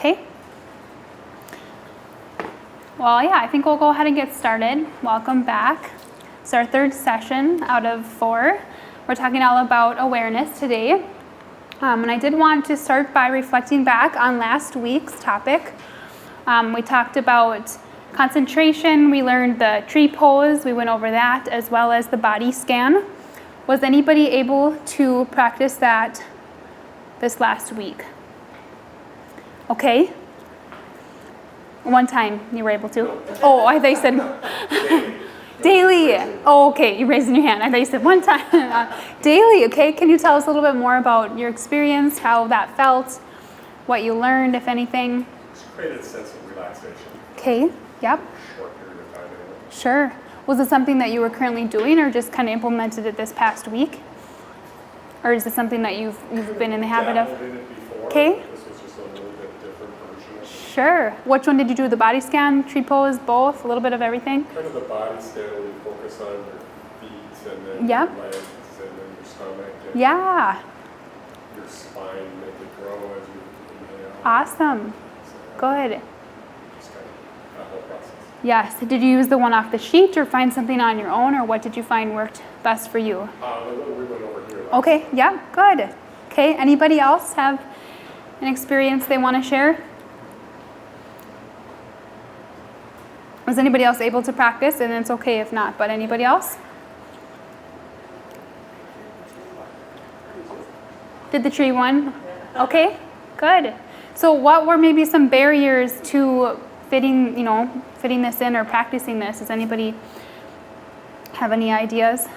Okay. Well, yeah, I think we'll go ahead and get started. Welcome back. It's our third session out of 4. We're talking all about awareness today. And I did want to start by reflecting back on last week's topic. We talked about concentration. We learned the tree pose. We went over that as well as the body scan. Was anybody able to practice that this last week? Okay. One time you were able to? Oh, I thought you said daily. Oh, okay, you're raising your hand. I thought you said one time. Daily, okay. Can you tell us a little bit more about your experience, how that felt, what you learned, if anything? It's created a sense of relaxation. Okay, yep. Short period of time anyway. Sure. Was it something that you were currently doing or just kind of implemented it this past week? Or is it something that you've been in the habit of? Dabbled in it before. Okay. This was just a little bit different version of it. Sure. Which one did you do? The body scan, tree pose, both? A little bit of everything? Kind of the body scan where you focus on your feet and then Yep. your legs and then your stomach and Yeah. your spine, make it grow as you inhale. Awesome. So, Good. just kind of that whole process. Yes. Did you use the one off the sheet or find something on your own, or what did you find worked best for you? We went over here last Okay. time. Yeah. Good. Okay. Anybody else have an experience they want to share? Was anybody else able to practice? And it's okay if not, but anybody else? Did the tree one? Okay, good. So what were maybe some barriers to fitting this in or practicing this? Does anybody have any ideas?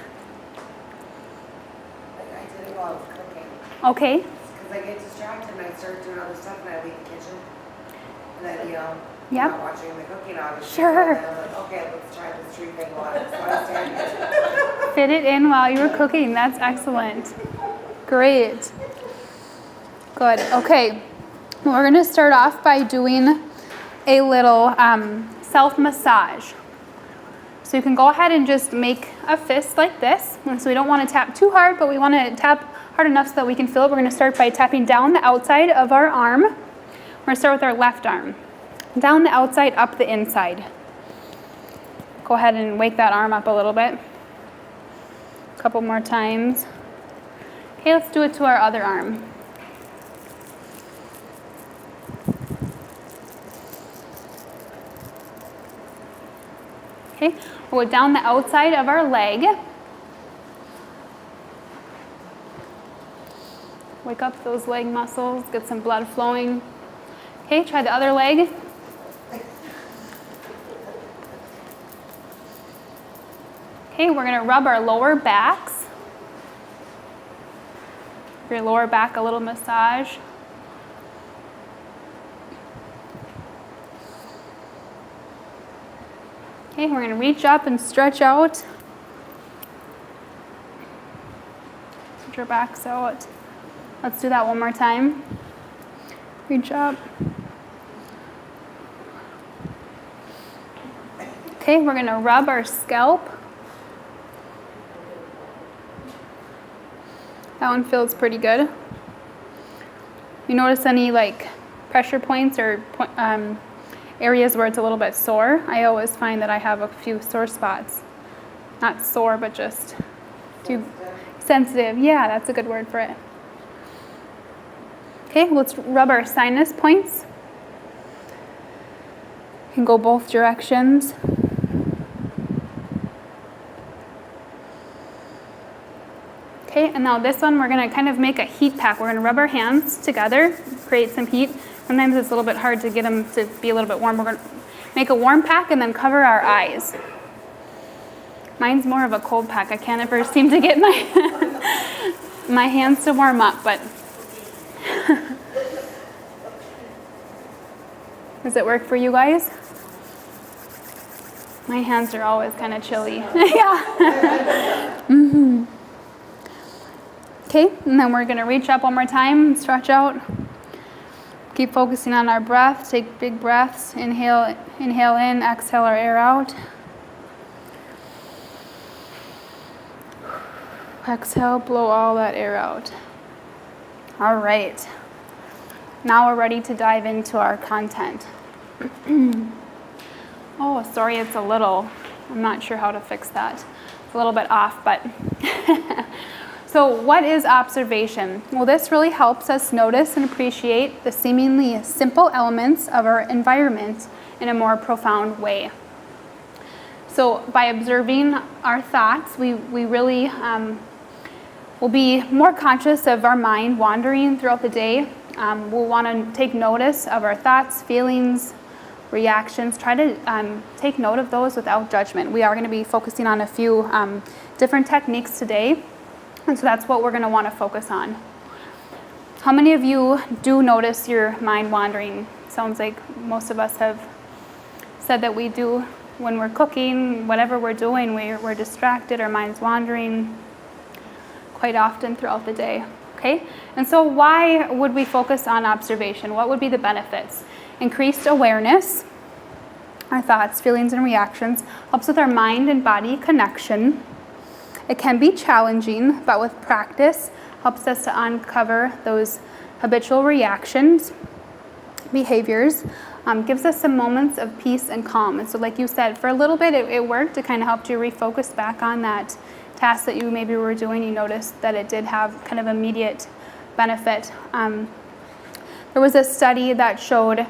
I did it while I was cooking. Okay, Because I get distracted and I start doing other stuff and I leave the kitchen. And then, Yep. not watching the cooking obviously. Sure. And I'm like, okay, let's try this tree thing while I'm standing here. fit it in while you were cooking. That's excellent. Great. Good. Okay. We're going to start off by doing a little self-massage. So you can go ahead and just make a fist like this. And so we don't want to tap too hard, but we want to tap hard enough so that we can feel it. We're going to start by tapping down the outside of our arm. We're going to start with our left arm. Down the outside, up the inside. Go ahead and wake that arm up a little bit. A couple more times. Okay, let's do it to our other arm. Okay, we'll go down the outside of our leg. Wake up those leg muscles, get some blood flowing. Okay, try the other leg. Okay, we're going to rub our lower backs. Give your lower back a little massage. Okay, we're going to reach up and stretch out. Put your backs out. Let's do that one more time. Reach up. Okay, we're going to rub our scalp. That one feels pretty good. You notice any pressure points or areas where it's a little bit sore? I always find that I have a few sore spots. Not sore, but just too sensitive. Yeah, that's a good word for it. Okay, let's rub our sinus points. You can go both directions. Okay, and now this one, we're going to kind of make a heat pack. We're going to rub our hands together, create some heat. Sometimes it's a little bit hard to get them to be a little bit warm. We're going to make a warm pack and then cover our eyes. Mine's more of a cold pack. I can't ever seem to get my hands to warm up, but does it work for you guys? My hands are always kind of chilly. Yeah. Mm-hmm. Okay, and then we're going to reach up one more time, stretch out. Keep focusing on our breath. Take big breaths. Inhale in, exhale our air out. Exhale, blow all that air out. All right. now we're ready to dive into our content. Oh, sorry, it's a little, I'm not sure how to fix that. It's a little bit off, but. So what is observation? Well, this really helps us notice and appreciate the seemingly simple elements of our environment in a more profound way. So by observing our thoughts, we really will be more conscious of our mind wandering throughout the day. We'll want to take notice of our thoughts, feelings, reactions. Try to take note of those without judgment. We are going to be focusing on a few different techniques today, and so that's what we're going to want to focus on. How many of you do notice your mind wandering? Sounds like most of us have said that we do. When we're cooking, whatever we're doing, we're distracted, our mind's wandering quite often throughout the day, okay? And so why would we focus on observation? What would be the benefits? Increased awareness, our thoughts, feelings, and reactions, helps with our mind and body connection. It can be challenging, but with practice, helps us to uncover those habitual reactions, behaviors, gives us some moments of peace and calm. And so like you said, for a little bit it worked. It kind of helped you refocus back on that task that you maybe were doing. You noticed that it did have kind of immediate benefit. There was a study that showed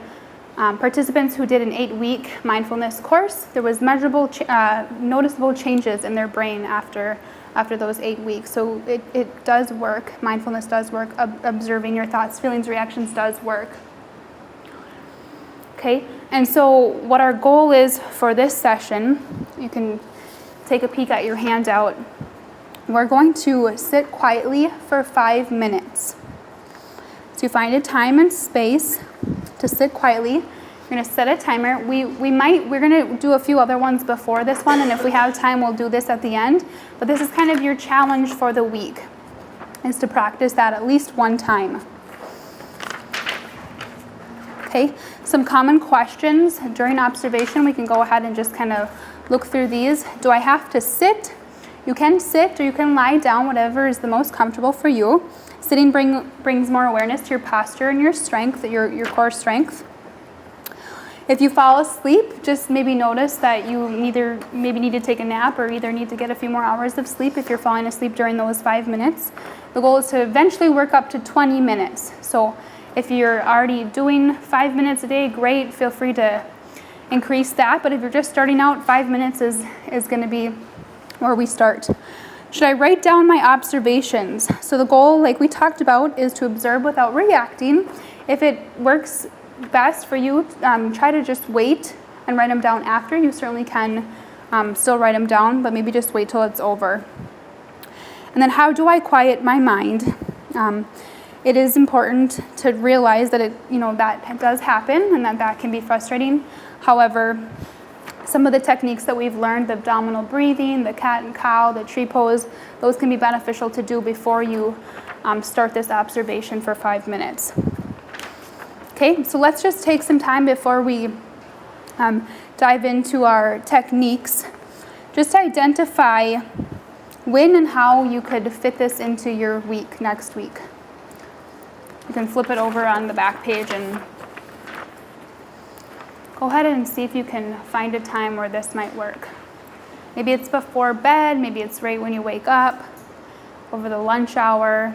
participants who did an 8-week mindfulness course, there was measurable, noticeable changes in their brain after those 8 weeks. So it does work. Mindfulness does work. Observing your thoughts, feelings, reactions does work. Okay, and so what our goal is for this session, you can take a peek at your handout. We're going to sit quietly for 5 minutes. So you find a time and space to sit quietly. You're going to set a timer. We're going to do a few other ones before this one, and if we have time, we'll do this at the end. But this is kind of your challenge for the week, is to practice that at least one time. Okay, some common questions during observation. We can go ahead and just kind of look through these. Do I have to sit? You can sit or you can lie down, whatever is the most comfortable for you. Sitting brings more awareness to your posture and your strength, your core strength. If you fall asleep, just maybe notice that you maybe need to take a nap or either need to get a few more hours of sleep if you're falling asleep during those 5 minutes. The goal is to eventually work up to 20 minutes. So if you're already doing 5 minutes a day, great, feel free to increase that. But if you're just starting out, 5 minutes is going to be where we start. Should I write down my observations? So the goal, like we talked about, is to observe without reacting. If it works best for you, try to just wait and write them down after. You certainly can still write them down, but maybe just wait till it's over. And then how do I quiet my mind? It is important to realize that that does happen and that can be frustrating. However, some of the techniques that we've learned, the abdominal breathing, the cat and cow, the tree pose, those can be beneficial to do before you start this observation for 5 minutes. Okay, so let's just take some time before we dive into our techniques. Just identify when and how you could fit this into your week next week. You can flip it over on the back page and go ahead and see if you can find a time where this might work. Maybe it's before bed, maybe it's right when you wake up, over the lunch hour.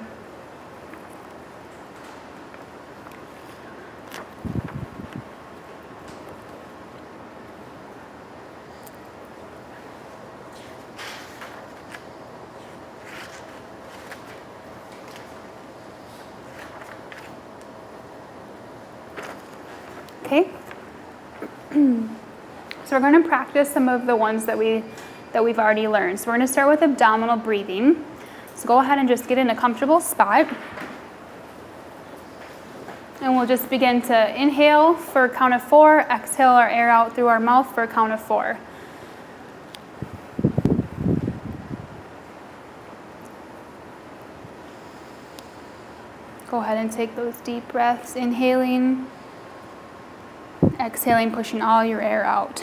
Okay. So we're going to practice some of the ones that we've already learned. So we're going to start with abdominal breathing. So go ahead and just get in a comfortable spot. And we'll just begin to inhale for a count of 4, exhale our air out through our mouth for a count of 4. Go ahead and take those deep breaths, inhaling, exhaling, pushing all your air out.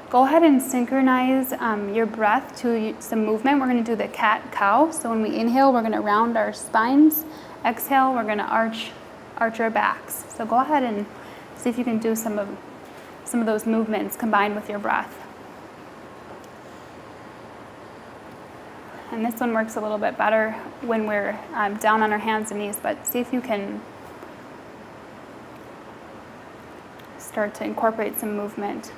Go ahead and synchronize your breath to some movement. We're going to do the cat-cow. So when we inhale, we're going to round our spines. Exhale, we're going to arch our backs. So go ahead and see if you can do some of those movements combined with your breath. And this one works a little bit better when we're down on our hands and knees, but see if you can start to incorporate some movement.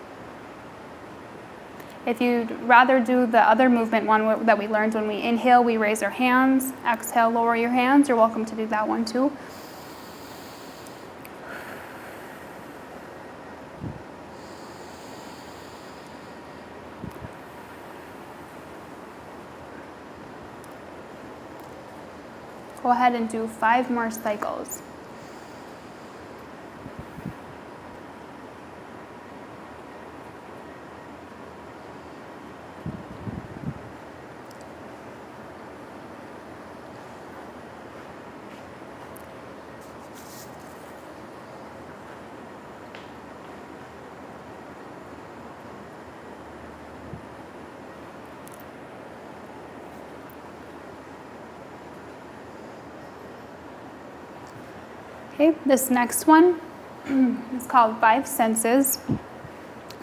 If you'd rather do the other movement one that we learned, when we inhale, we raise our hands. Exhale, lower your hands. You're welcome to do that one too. Go ahead and do 5 more cycles. Okay, this next one is called 5 Senses.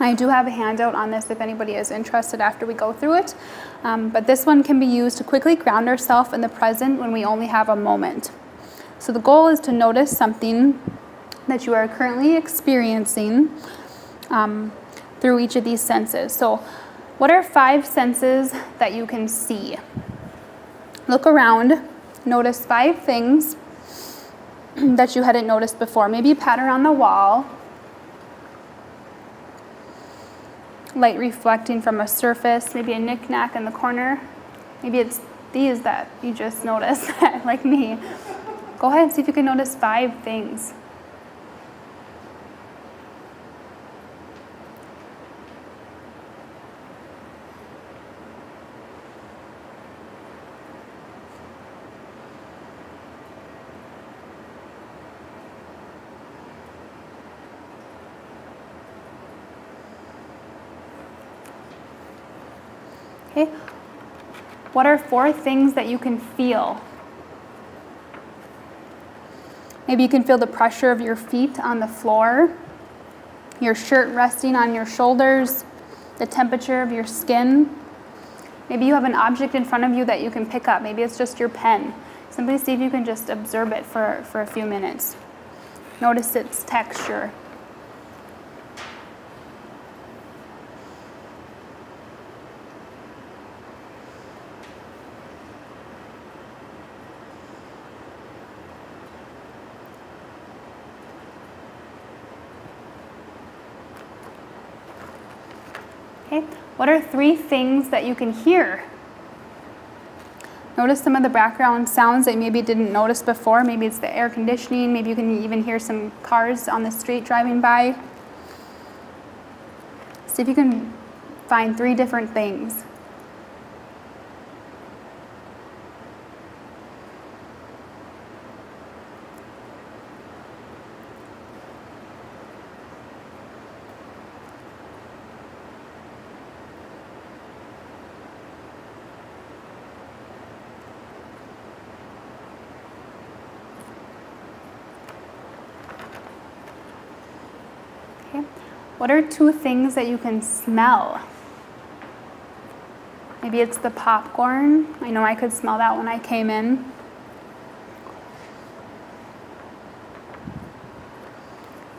I do have a handout on this if anybody is interested after we go through it. But this one can be used to quickly ground ourselves in the present when we only have a moment. So the goal is to notice something that you are currently experiencing through each of these senses. So what are 5 senses that you can see? Look around, notice 5 things that you hadn't noticed before. Maybe a pattern on the wall, light reflecting from a surface, maybe a knick-knack in the corner. Maybe it's these that you just noticed, like me. Go ahead and see if you can notice 5 things. Okay. What are 4 things that you can feel? Maybe you can feel the pressure of your feet on the floor, your shirt resting on your shoulders, the temperature of your skin. Maybe you have an object in front of you that you can pick up. Maybe it's just your pen. Simply see if you can just observe it for a few minutes. Notice its texture. Okay. What are 3 things that you can hear? Notice some of the background sounds that you maybe didn't notice before. Maybe it's the air conditioning. Maybe you can even hear some cars on the street driving by. See if you can find 3 different things. What are 2 things that you can smell? Maybe it's the popcorn. I know I could smell that when I came in.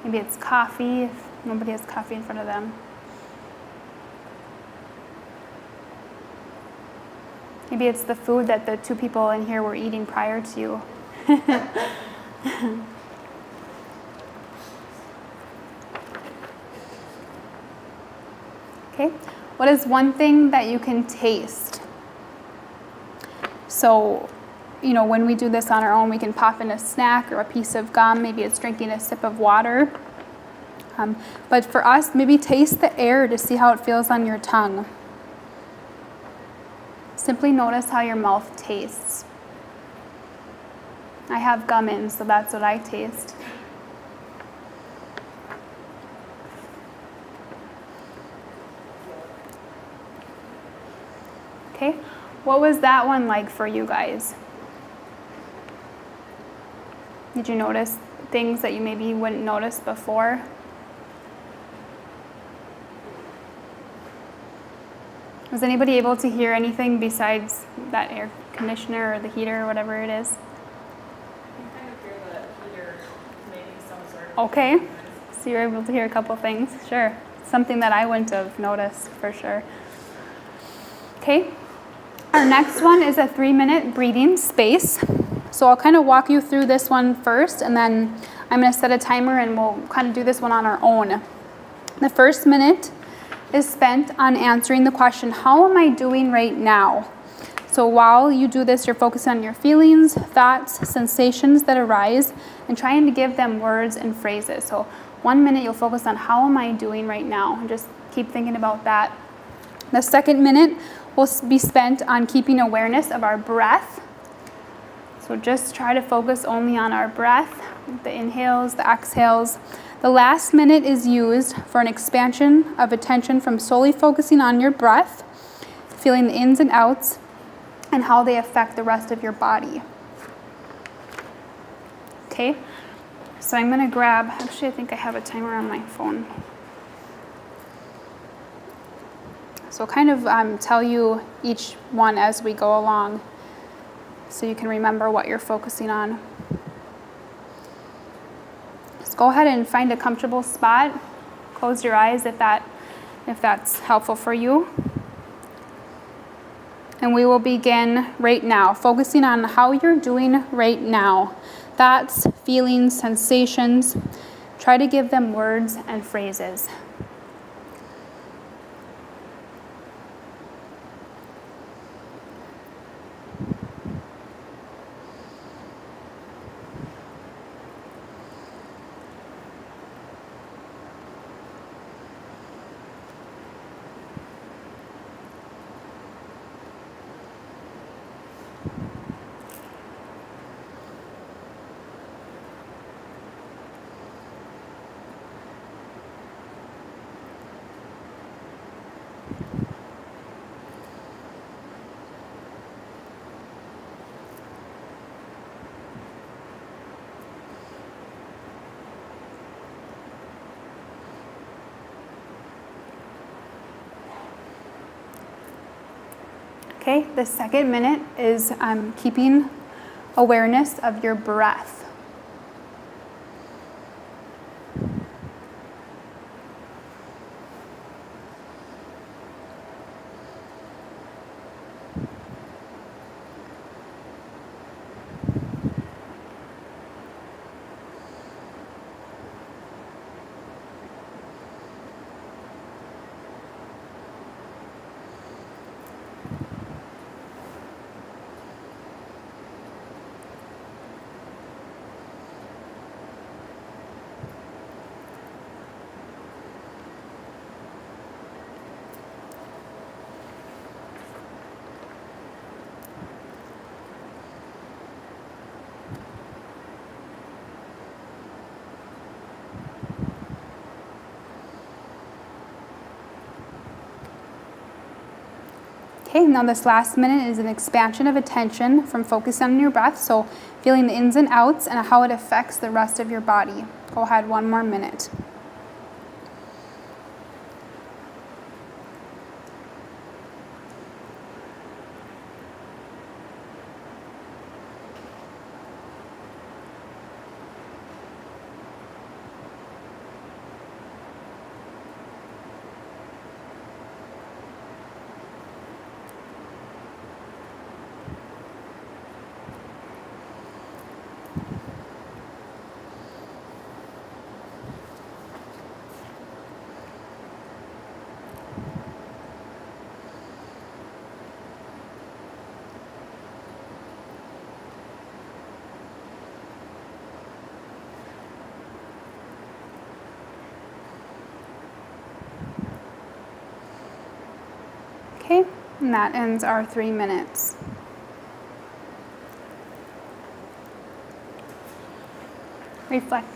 Maybe it's coffee, if nobody has coffee in front of them. Maybe it's the food that the 2 people in here were eating prior to you. Okay, what is 1 thing that you can taste? So, when we do this on our own, we can pop in a snack or a piece of gum. Maybe it's drinking a sip of water. But for us, maybe taste the air to see how it feels on your tongue. Simply notice how your mouth tastes. I have gum in, so that's what I taste. What was that one like for you guys? Did you notice things that you maybe wouldn't notice before? Was anybody able to hear anything besides that air conditioner or the heater or whatever it is? You can kind of hear the heater making some sort of Okay, noise. so you're able to hear a couple things, sure. Something that I wouldn't have noticed for sure. Okay, our next one is a 3-minute breathing space. So I'll kind of walk you through this one first, and then I'm going to set a timer and we'll kind of do this one on our own. The first minute is spent on answering the question, how am I doing right now? So while you do this, you're focusing on your feelings, thoughts, sensations that arise, and trying to give them words and phrases. So 1 minute, you'll focus on how am I doing right now, and just keep thinking about that. The second minute will be spent on keeping awareness of our breath. So just try to focus only on our breath, the inhales, the exhales. The last minute is used for an expansion of attention from solely focusing on your breath, feeling the ins and outs, and how they affect the rest of your body. Okay, so I'm going to grab, actually I think I have a timer on my phone. So I'll kind of tell you each one as we go along so you can remember what you're focusing on. Just go ahead and find a comfortable spot. Close your eyes if that's helpful for you. And we will begin right now, focusing on how you're doing right now. Thoughts, feelings, sensations. Try to give them words and phrases. Okay, the second minute is keeping awareness of your breath. Okay, now this last minute is an expansion of attention from focusing on your breath, so feeling the ins and outs and how it affects the rest of your body. Go ahead, 1 more minute. Okay, and that ends our 3 minutes.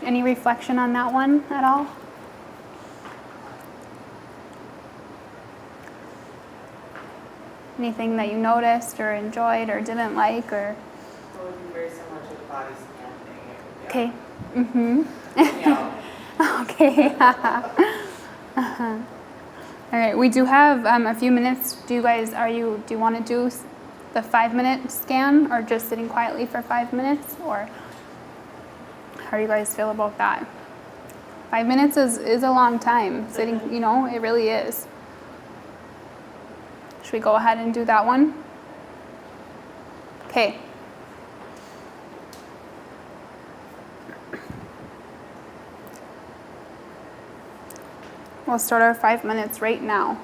Any reflection on that one at all? Anything that you noticed or enjoyed or didn't like or? It would be very similar to the body scan thing. Okay. Mm-hmm. Yeah. Okay. Uh-huh. All right. We do have a few minutes. Do you want to do the 5-minute scan or just sitting quietly for 5 minutes, or how do you guys feel about that? 5 minutes is a long time sitting, it really is. Should we go ahead and do that one? Okay. We'll start our 5 minutes right now.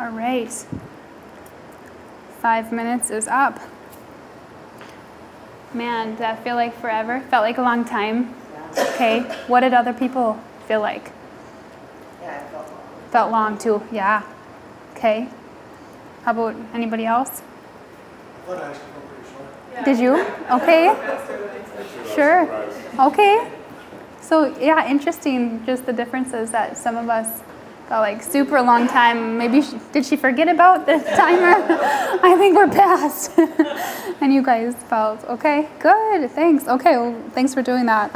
All right. 5 minutes is up. Man, did that feel like forever? Felt like a long time. Yeah. Okay. What did other people feel like? Yeah, it felt long. Felt long too. Yeah. Okay. How about anybody else? I thought I actually felt pretty short. Yeah. Did you? Okay. Faster than expected. Actually, I was Sure. surprised. Okay. So yeah, interesting. Just the differences that some of us got like super long time. Maybe did she forget about the timer? I think we're past. And you guys felt okay. Good. Thanks. Okay. Well, thanks for doing that.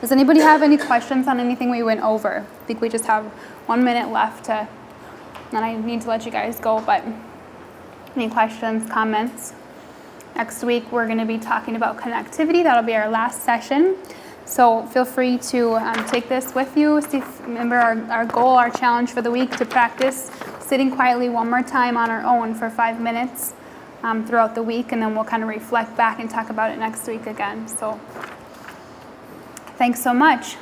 Does anybody have any questions on anything we went over? I think we just have 1 minute left and I need to let you guys go. But any questions, comments? Next week we're going to be talking about connectivity. That'll be our last session. So feel free to take this with you. Remember our goal, our challenge for the week, to practice sitting quietly one more time on our own for 5 minutes throughout the week, and then we'll kind of reflect back and talk about it next week again. So thanks so much.